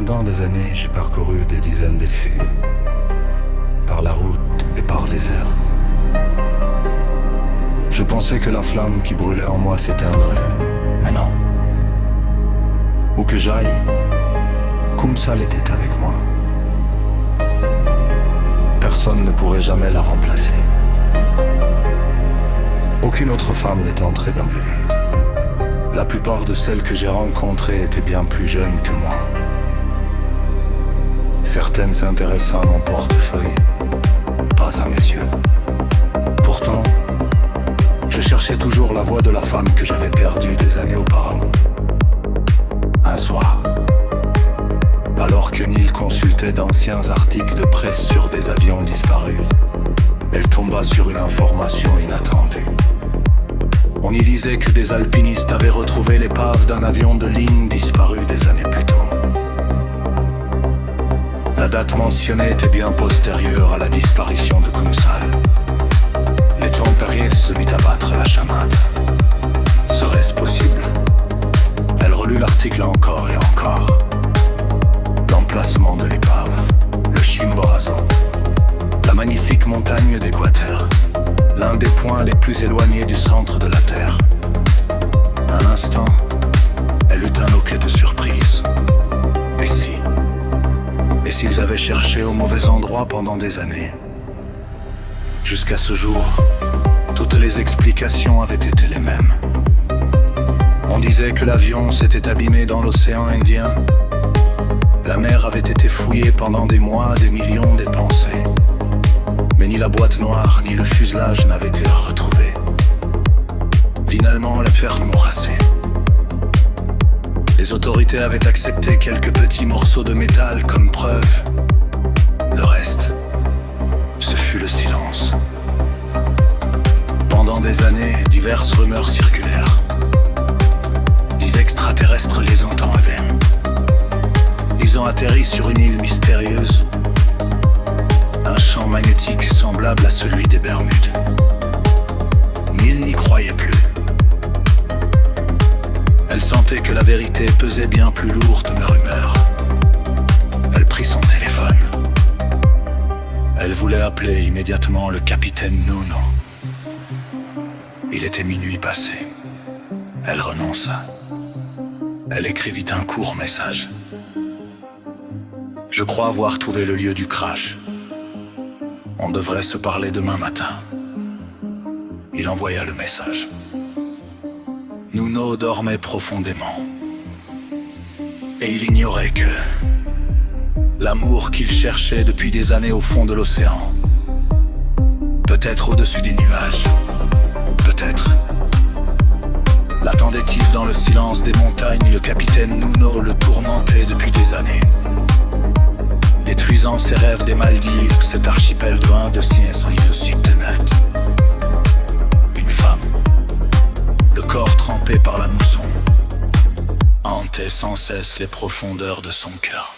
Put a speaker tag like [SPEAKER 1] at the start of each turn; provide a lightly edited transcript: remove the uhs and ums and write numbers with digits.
[SPEAKER 1] Pendant des années, j'ai parcouru des dizaines d'effets, par la route et par les airs. Je pensais que la flamme qui brûlait en moi s'éteindrait, mais non. Où que j'aille, Kumsal était avec moi. Personne ne pourrait jamais la remplacer. Aucune autre femme n'est entrée dans ma vie. La plupart de celles que j'ai rencontrées étaient bien plus jeunes que moi. Certaines s'intéressaient à mon portefeuille, pas à mes yeux. Pourtant, je cherchais toujours la voix de la femme que j'avais perdue des années auparavant. Un soir, alors que Neil consultait d'anciens articles de presse sur des avions disparus, elle tomba sur une information inattendue. On y lisait que des alpinistes avaient retrouvé l'épave d'un avion de ligne disparu des années plus tôt. La date mentionnée était bien postérieure à la disparition de Kumsal. Et John Perrier se mit à battre la chamade. Serait-ce possible? Elle relut l'article encore et encore. L'emplacement de l'épave, le Chimborazo, la magnifique montagne d'Équateur, l'un des points les plus éloignés du centre de la Terre. Un instant, elle eut un hoquet de surprise. Et s'ils avaient cherché au mauvais endroit pendant des années? Jusqu'à ce jour, toutes les explications avaient été les mêmes. On disait que l'avion s'était abîmé dans l'océan Indien. La mer avait été fouillée pendant des mois, des millions dépensés. Mais ni la boîte noire, ni le fuselage n'avaient été retrouvés. Finalement, l'affaire mourassée. Les autorités avaient accepté quelques petits morceaux de métal comme preuve. Le reste, ce fut le silence. Pendant des années, diverses rumeurs circulèrent. Des extraterrestres les entendaient. Ils ont atterri sur une île mystérieuse. Un champ magnétique semblable à celui des Bermudes. Neil n'y croyait plus. Elle sentait que la vérité pesait bien plus lourd que mes rumeurs. Elle prit son téléphone. Elle voulait appeler immédiatement le capitaine Nuno. Il était minuit passé. Elle renonça. Elle écrivit un court message. Je crois avoir trouvé le lieu du crash. On devrait se parler demain matin. Il envoya le message. Nuno dormait profondément. Et il ignorait que l'amour qu'il cherchait depuis des années au fond de l'océan, peut-être au-dessus des nuages, peut-être, l'attendait-il dans le silence des montagnes. Le capitaine Nuno le tourmentait depuis des années, détruisant ses rêves des Maldives, cet archipel de Indonésie net. Une femme, le corps trempé par la mousson, hantait sans cesse les profondeurs de son cœur.